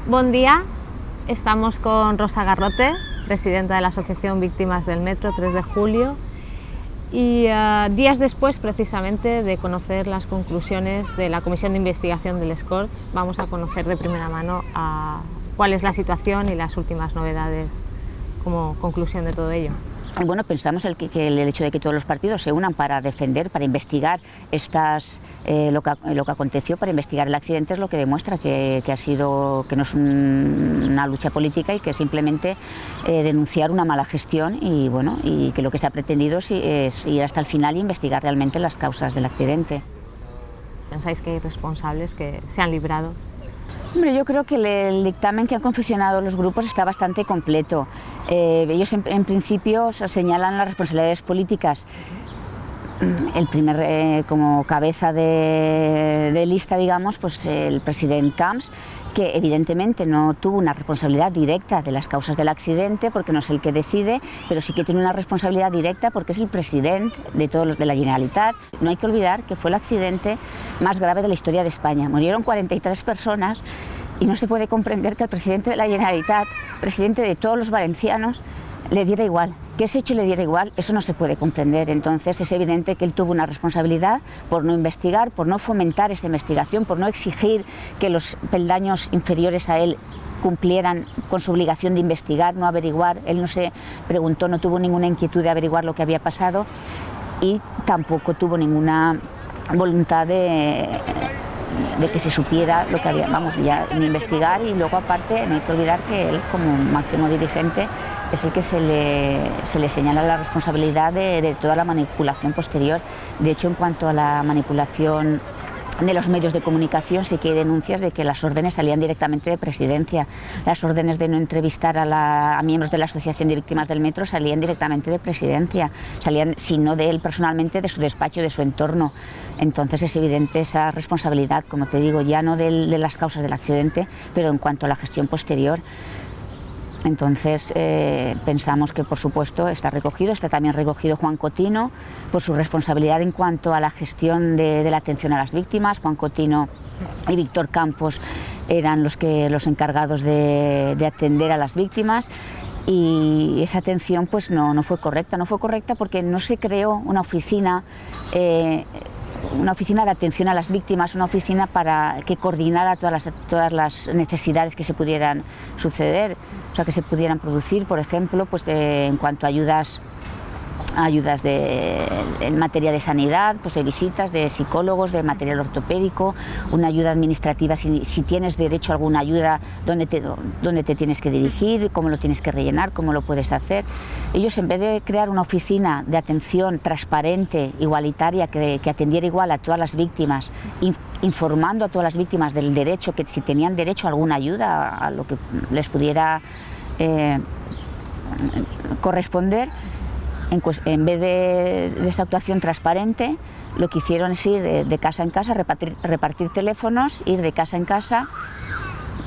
Buen día, estamos con Rosa Garrote, presidenta de la Asociación Víctimas del Metro 3 de Julio, y días después precisamente de conocer las conclusiones de la Comisión de Investigación del Scorch, vamos a conocer de primera mano cuál es la situación y las últimas novedades como conclusión de todo ello. Bueno, pensamos el hecho de que todos los partidos se unan para defender, para investigar lo que aconteció, para investigar el accidente, es lo que demuestra que no es una lucha política y que simplemente denunciar una mala gestión y que lo que se ha pretendido es ir hasta el final e investigar realmente las causas del accidente. ¿Pensáis que hay responsables que se han librado? Hombre, yo creo que el dictamen que han confeccionado los grupos está bastante completo. Ellos en principio señalan las responsabilidades políticas. El primer, como cabeza de lista, digamos, pues el presidente Camps, que evidentemente no tuvo una responsabilidad directa de las causas del accidente porque no es el que decide, pero sí que tiene una responsabilidad directa porque es el presidente de todos los de la Generalitat. No hay que olvidar que fue el accidente más grave de la historia de España. Murieron 43 personas y no se puede comprender que el presidente de la Generalitat, presidente de todos los valencianos, le diera igual. Que ese hecho le diera igual, eso no se puede comprender. Entonces es evidente que él tuvo una responsabilidad por no investigar, por no fomentar esa investigación, por no exigir que los peldaños inferiores a él cumplieran con su obligación de investigar, no averiguar. Él no se preguntó, no tuvo ninguna inquietud de averiguar lo que había pasado y tampoco tuvo ninguna voluntad de que se supiera lo que había, ya ni investigar. Y luego aparte no hay que olvidar que él como máximo dirigente es el que se le señala la responsabilidad de toda la manipulación posterior. De hecho, en cuanto a la manipulación de los medios de comunicación, sí que hay denuncias de que las órdenes salían directamente de Presidencia. Las órdenes de no entrevistar a miembros de la Asociación de Víctimas del Metro salían directamente de Presidencia, salían, si no de él personalmente, de su despacho, de su entorno. Entonces es evidente esa responsabilidad, como te digo, ya no de las causas del accidente, pero en cuanto a la gestión posterior. Entonces pensamos que por supuesto está también recogido Juan Cotino por su responsabilidad en cuanto a la gestión de la atención a las víctimas. Juan Cotino y Víctor Campos eran los encargados de atender a las víctimas y esa atención pues no fue correcta porque no se creó una oficina de atención a las víctimas, una oficina para que coordinara todas las necesidades que se pudieran suceder, o sea, que se pudieran producir, por ejemplo, pues en cuanto a ayudas en materia de sanidad, pues de visitas de psicólogos, de material ortopédico, una ayuda administrativa si tienes derecho a alguna ayuda, dónde te tienes que dirigir, cómo lo tienes que rellenar, cómo lo puedes hacer. Ellos, en vez de crear una oficina de atención transparente, igualitaria, que atendiera igual a todas las víctimas, informando a todas las víctimas del derecho, que si tenían derecho a alguna ayuda, a lo que les pudiera corresponder, en vez de esa actuación transparente, lo que hicieron es ir de casa en casa, repartir teléfonos, ir de casa en casa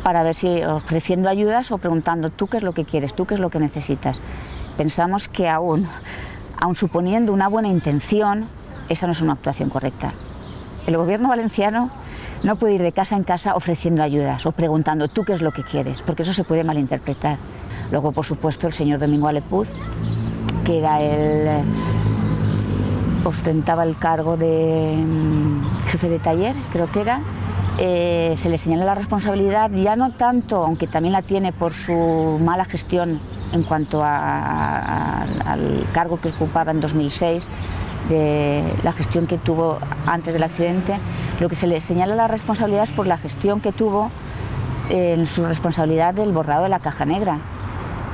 para ver si ofreciendo ayudas o preguntando tú qué es lo que quieres, tú qué es lo que necesitas. Pensamos que aún suponiendo una buena intención, esa no es una actuación correcta. El gobierno valenciano no puede ir de casa en casa ofreciendo ayudas o preguntando tú qué es lo que quieres, porque eso se puede malinterpretar. Luego, por supuesto, el señor Domingo Alepuz, que ostentaba el cargo de jefe de taller, creo que era, se le señala la responsabilidad, ya no tanto, aunque también la tiene por su mala gestión en cuanto al cargo que ocupaba en 2006, de la gestión que tuvo antes del accidente. Lo que se le señala la responsabilidad es por la gestión que tuvo en su responsabilidad del borrado de la caja negra.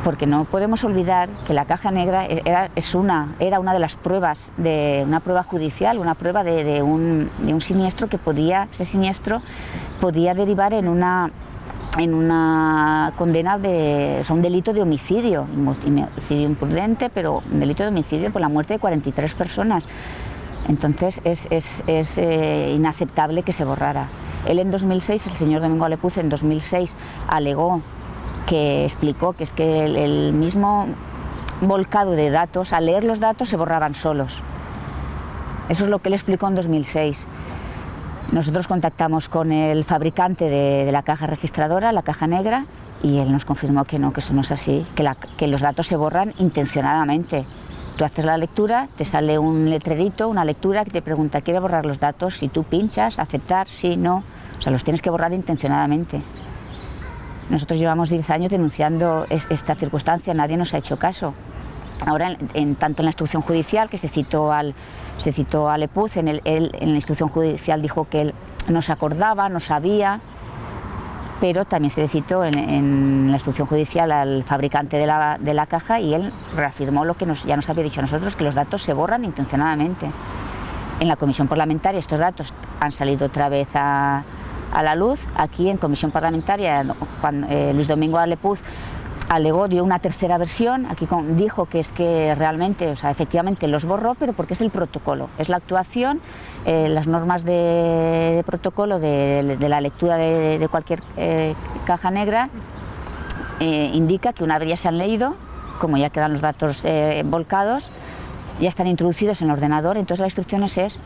Porque no podemos olvidar que la caja negra era una de las pruebas, de una prueba judicial, una prueba de un siniestro que ese siniestro podía derivar en una condena un delito de homicidio imprudente, pero un delito de homicidio por la muerte de 43 personas. Entonces es inaceptable que se borrara. Él en 2006, el señor Domingo Alepuz en 2006 alegó, que explicó que es que el mismo volcado de datos, al leer los datos se borraban solos. Eso es lo que él explicó en 2006. Nosotros contactamos con el fabricante de la caja registradora, la caja negra, y él nos confirmó que no, que eso no es así, que los datos se borran intencionadamente. Tú haces la lectura, te sale un letrerito, una lectura que te pregunta, ¿quiere borrar los datos? Y tú pinchas, aceptar, sí, no, o sea, los tienes que borrar intencionadamente. Nosotros llevamos 10 años denunciando esta circunstancia, nadie nos ha hecho caso. Ahora, tanto en la instrucción judicial, que se citó al EPUZ, en la instrucción judicial dijo que él no se acordaba, no sabía, pero también se le citó en la instrucción judicial al fabricante de la caja y él reafirmó lo que ya nos había dicho a nosotros, que los datos se borran intencionadamente. En la comisión parlamentaria estos datos han salido otra vez a la luz. Aquí en comisión parlamentaria, cuando Luis Domingo Alepuz alegó, dio una tercera versión, aquí dijo que es que realmente, o sea, efectivamente los borró, pero porque es el protocolo, es la actuación, las normas de protocolo de la lectura de cualquier caja negra indica que una vez ya se han leído, como ya quedan los datos volcados, ya están introducidos en el ordenador, entonces las instrucciones es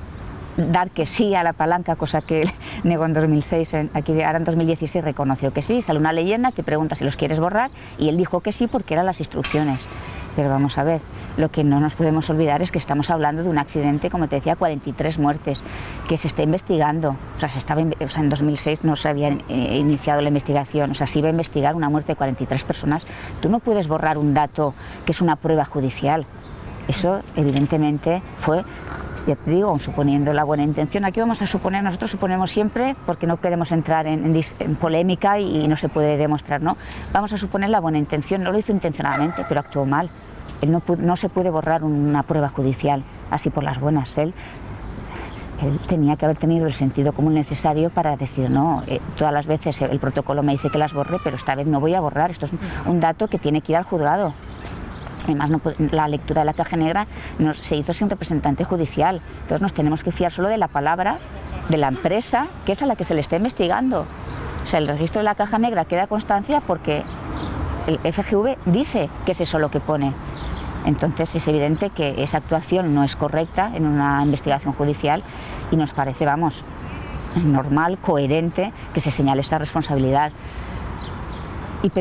dar que sí a la palanca, cosa que él negó en 2006, aquí ahora en 2016 reconoció que sí, sale una leyenda, te pregunta si los quieres borrar y él dijo que sí porque eran las instrucciones. Pero vamos a ver, lo que no nos podemos olvidar es que estamos hablando de un accidente, como te decía, 43 muertes, que se está investigando, o sea, en 2006 no se había iniciado la investigación, o sea, se iba a investigar una muerte de 43 personas. Tú no puedes borrar un dato que es una prueba judicial. Eso evidentemente fue, si te digo, suponiendo la buena intención. Aquí vamos a suponer, nosotros suponemos siempre porque no queremos entrar en polémica y no se puede demostrar, ¿no? Vamos a suponer la buena intención, no lo hizo intencionadamente, pero actuó mal. Él no se puede borrar una prueba judicial así por las buenas. Él tenía que haber tenido el sentido común necesario para decir, no, todas las veces el protocolo me dice que las borre, pero esta vez no voy a borrar, esto es un dato que tiene que ir al juzgado. Además, la lectura de la caja negra se hizo sin representante judicial, entonces nos tenemos que fiar solo de la palabra de la empresa, que es a la que se le está investigando. O sea, el registro de la caja negra queda constancia porque el FGV dice que es eso lo que pone. Entonces es evidente que esa actuación no es correcta en una investigación judicial y nos parece, vamos, normal, coherente que se señale esta responsabilidad. Y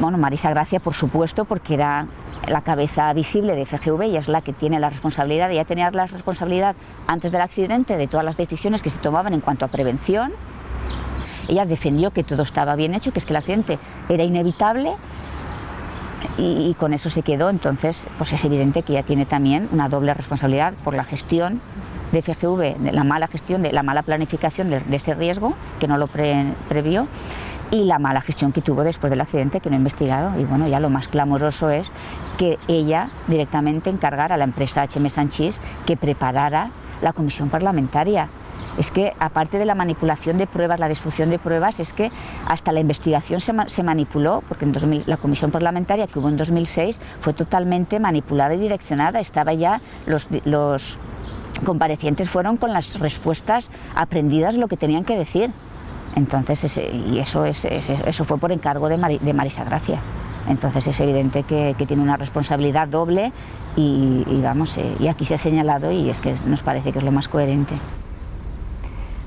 bueno, Marisa Gracia, por supuesto, porque era la cabeza visible de FGV y es la que tiene la responsabilidad, ella tenía la responsabilidad antes del accidente de todas las decisiones que se tomaban en cuanto a prevención. Ella defendió que todo estaba bien hecho, que es que el accidente era inevitable y con eso se quedó. Entonces, pues es evidente que ella tiene también una doble responsabilidad por la gestión de FGV, de la mala gestión, de la mala planificación de ese riesgo, que no lo previó, y la mala gestión que tuvo después del accidente, que no ha investigado. Y bueno, ya lo más clamoroso es que ella directamente encargara a la empresa HM Sanchis que preparara la comisión parlamentaria. Es que aparte de la manipulación de pruebas, la destrucción de pruebas, es que hasta la investigación se manipuló, porque en la comisión parlamentaria que hubo en 2006 fue totalmente manipulada y direccionada. Estaba ya, los comparecientes fueron con las respuestas aprendidas lo que tenían que decir. Entonces, eso fue por encargo de Marisa Gracia. Entonces es evidente que tiene una responsabilidad doble y vamos, y aquí se ha señalado y es que nos parece que es lo más coherente.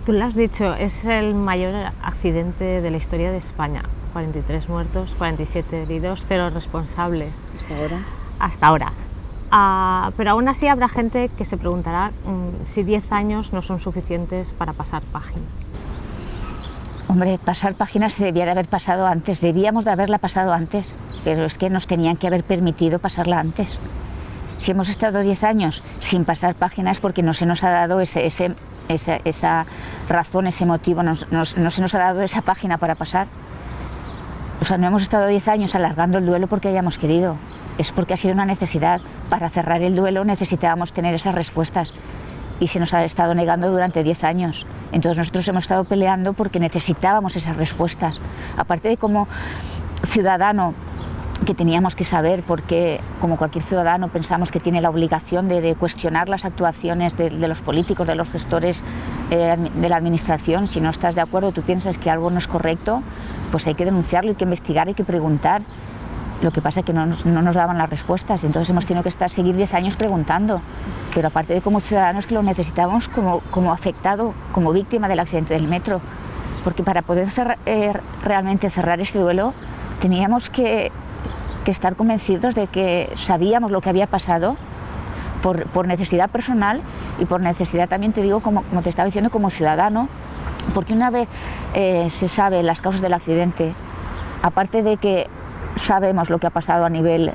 Tú lo has dicho, es el mayor accidente de la historia de España. 43 muertos, 47 heridos, 0 responsables. ¿Hasta ahora? Hasta ahora. Pero aún así habrá gente que se preguntará si 10 años no son suficientes para pasar página. Hombre, pasar página se debía de haber pasado antes, debíamos de haberla pasado antes, pero es que nos tenían que haber permitido pasarla antes. Si hemos estado 10 años sin pasar página es porque no se nos ha dado esa razón, ese motivo, no se nos ha dado esa página para pasar. O sea, no hemos estado 10 años alargando el duelo porque hayamos querido, es porque ha sido una necesidad. Para cerrar el duelo necesitábamos tener esas respuestas y se nos ha estado negando durante 10 años. Entonces nosotros hemos estado peleando porque necesitábamos esas respuestas. Aparte de como ciudadano, que teníamos que saber, porque como cualquier ciudadano pensamos que tiene la obligación de cuestionar las actuaciones de los políticos, de los gestores de la administración. Si no estás de acuerdo, tú piensas que algo no es correcto, pues hay que denunciarlo, hay que investigar, hay que preguntar. Lo que pasa es que no nos daban las respuestas, entonces hemos tenido que seguir 10 años preguntando, pero aparte de como ciudadanos que lo necesitábamos como afectado, como víctima del accidente del metro, porque para poder realmente cerrar este duelo teníamos que estar convencidos de que sabíamos lo que había pasado por necesidad personal y por necesidad también, te digo, como te estaba diciendo, como ciudadano, porque una vez se sabe las causas del accidente, aparte de que sabemos lo que ha pasado a nivel,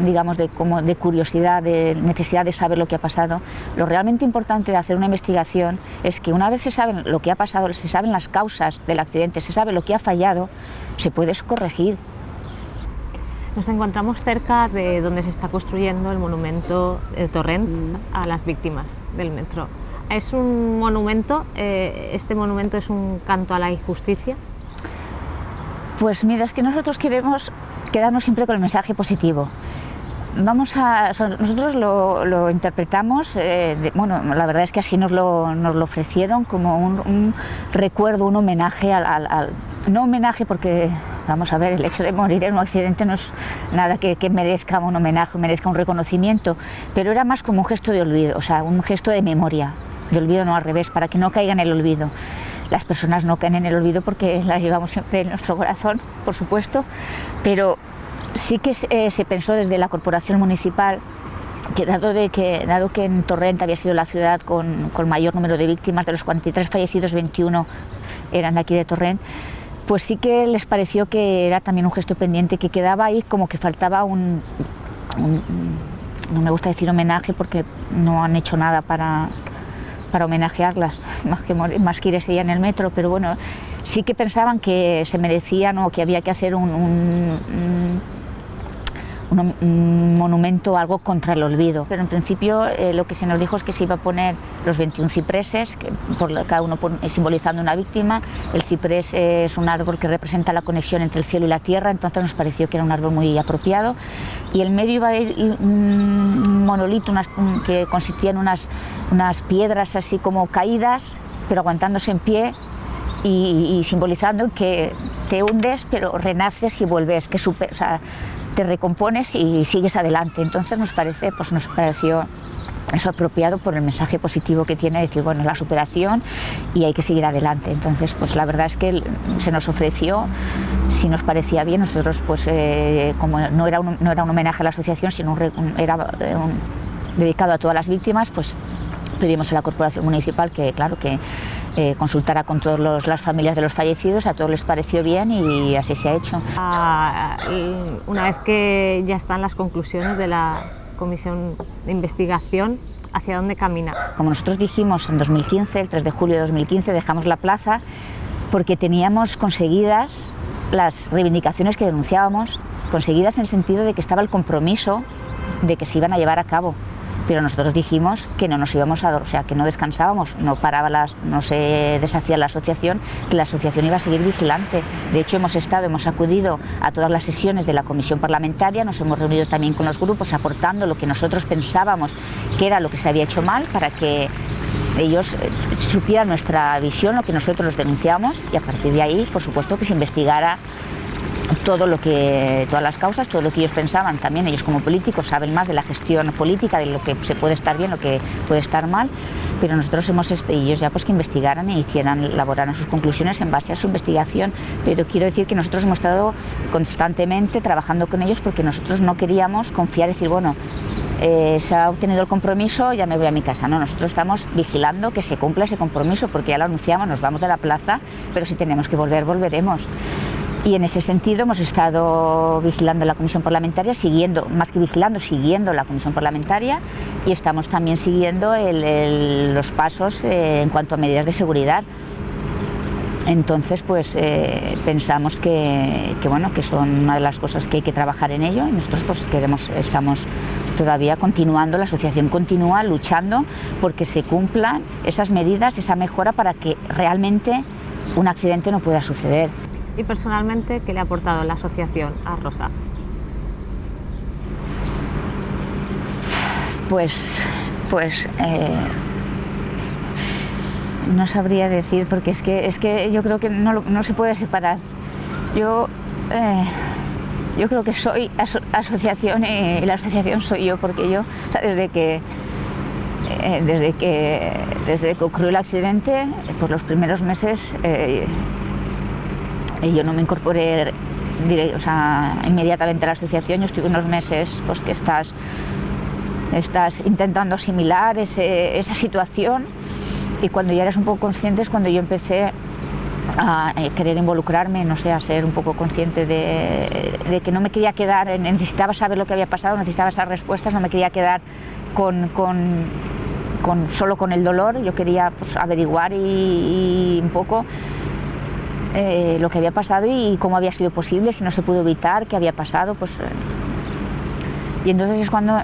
digamos, de curiosidad, de necesidad de saber lo que ha pasado, lo realmente importante de hacer una investigación es que una vez se sabe lo que ha pasado, se saben las causas del accidente, se sabe lo que ha fallado, se puede corregir. Nos encontramos cerca de donde se está construyendo el monumento Torrent a las víctimas del metro. ¿Es un monumento, este monumento es un canto a la injusticia? Pues mira, es que nosotros queremos quedarnos siempre con el mensaje positivo. Nosotros lo interpretamos, bueno, la verdad es que así nos lo ofrecieron como un recuerdo, un homenaje no homenaje porque, vamos a ver, el hecho de morir en un accidente no es nada que merezca un homenaje, merezca un reconocimiento, pero era más como un gesto de olvido, o sea, un gesto de memoria, de olvido no al revés, para que no caiga en el olvido. Las personas no caen en el olvido porque las llevamos siempre en nuestro corazón, por supuesto, pero sí que se pensó desde la corporación municipal que dado que en Torrent había sido la ciudad con mayor número de víctimas, de los 43 fallecidos, 21 eran de aquí de Torrent, pues sí que les pareció que era también un gesto pendiente, que quedaba ahí como que faltaba no me gusta decir homenaje porque no han hecho nada para homenajearlas, más que ir ese día en el metro, pero bueno, sí que pensaban que se merecían o que había que hacer un monumento, algo contra el olvido. Pero en principio lo que se nos dijo es que se iba a poner los 21 cipreses, cada uno simbolizando una víctima. El ciprés es un árbol que representa la conexión entre el cielo y la tierra, entonces nos pareció que era un árbol muy apropiado. Y en medio iba a ir un monolito que consistía en unas piedras así como caídas, pero aguantándose en pie y simbolizando que te hundes, pero renaces y vuelves, o sea, te recompones y sigues adelante. Entonces nos pareció eso apropiado por el mensaje positivo que tiene, decir, bueno, la superación y hay que seguir adelante. Entonces, pues la verdad es que se nos ofreció, si nos parecía bien, nosotros pues como no era un homenaje a la asociación, sino dedicado a todas las víctimas, pues pedimos a la corporación municipal que, claro, que consultara con todas las familias de los fallecidos, a todos les pareció bien y así se ha hecho. Una vez que ya están las conclusiones de la comisión de investigación, ¿hacia dónde camina? Como nosotros dijimos en 2015, el 3 de julio de 2015, dejamos la plaza porque teníamos conseguidas las reivindicaciones que denunciábamos, conseguidas en el sentido de que estaba el compromiso de que se iban a llevar a cabo. Pero nosotros dijimos que no nos íbamos o sea, que no descansábamos, no se deshacía la asociación, que la asociación iba a seguir vigilante. De hecho, hemos acudido a todas las sesiones de la comisión parlamentaria, nos hemos reunido también con los grupos aportando lo que nosotros pensábamos que era lo que se había hecho mal para que ellos supieran nuestra visión, lo que nosotros los denunciamos, y a partir de ahí, por supuesto, que se investigara todas las causas, todo lo que ellos pensaban. También ellos como políticos saben más de la gestión política, de lo que se puede estar bien, lo que puede estar mal, pero nosotros ellos ya pues que investigaran e elaboraran sus conclusiones en base a su investigación. Pero quiero decir que nosotros hemos estado constantemente trabajando con ellos porque nosotros no queríamos confiar y decir, bueno, se ha obtenido el compromiso, ya me voy a mi casa. No, nosotros estamos vigilando que se cumpla ese compromiso, porque ya lo anunciamos, nos vamos de la plaza, pero si tenemos que volver, volveremos. Y en ese sentido hemos estado vigilando la comisión parlamentaria, siguiendo la comisión parlamentaria, y estamos también siguiendo los pasos en cuanto a medidas de seguridad. Entonces, pues pensamos que son una de las cosas que hay que trabajar en ello, y nosotros pues estamos todavía continuando, la asociación continúa luchando porque se cumplan esas medidas, esa mejora para que realmente un accidente no pueda suceder. Y personalmente, ¿qué le ha aportado la asociación a Rosa? Pues no sabría decir, porque es que yo creo que no se puede separar. Yo Yo creo que soy asociación y la asociación soy yo, porque yo, o sea, desde que ocurrió el accidente, por los primeros meses, yo no me incorporé inmediatamente a la asociación. Yo estuve unos meses pues, que estás intentando asimilar esa situación, y cuando ya eres un poco consciente es cuando yo empecé a querer involucrarme, no sé, a ser un poco consciente de que no me quería quedar, necesitaba saber lo que había pasado, necesitaba esas respuestas, no me quería quedar solo con el dolor. Yo quería pues, averiguar y un poco lo que había pasado y cómo había sido posible, si no se pudo evitar, qué había pasado. Y entonces es cuando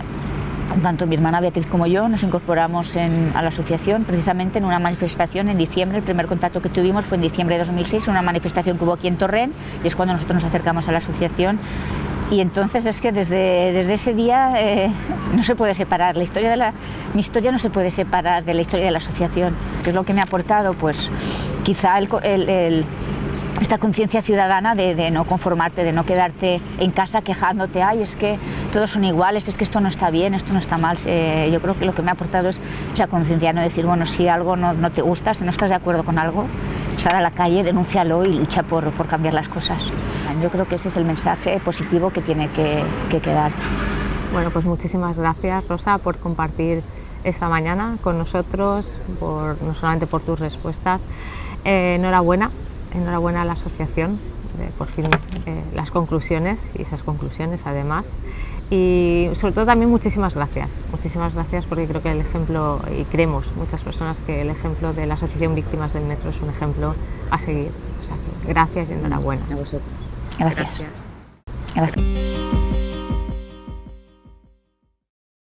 tanto mi hermana Beatriz como yo nos incorporamos a la asociación, precisamente en una manifestación en diciembre. El primer contacto que tuvimos fue en diciembre de 2006, una manifestación que hubo aquí en Torrent, y es cuando nosotros nos acercamos a la asociación. Y entonces es que desde ese día no se puede separar, mi historia no se puede separar de la historia de la asociación. ¿Qué es lo que me ha aportado? Pues quizá esta conciencia ciudadana de no conformarte, de no quedarte en casa quejándote, ay, es que todos son iguales, es que esto no está bien, esto no está mal. Yo creo que lo que me ha aportado es esa conciencia, no decir, bueno, si algo no te gusta, si no estás de acuerdo con algo, sal a la calle, denúncialo y lucha por cambiar las cosas. Yo creo que ese es el mensaje positivo que tiene que quedar. Bueno, pues muchísimas gracias, Rosa, por compartir esta mañana con nosotros, no solamente por tus respuestas. Enhorabuena a la asociación, por fin las conclusiones, y esas conclusiones además, y sobre todo también muchísimas gracias porque creo que el ejemplo, y creemos muchas personas que el ejemplo de la Asociación Víctimas del Metro es un ejemplo a seguir. O sea, que gracias y enhorabuena. A vosotros. Gracias.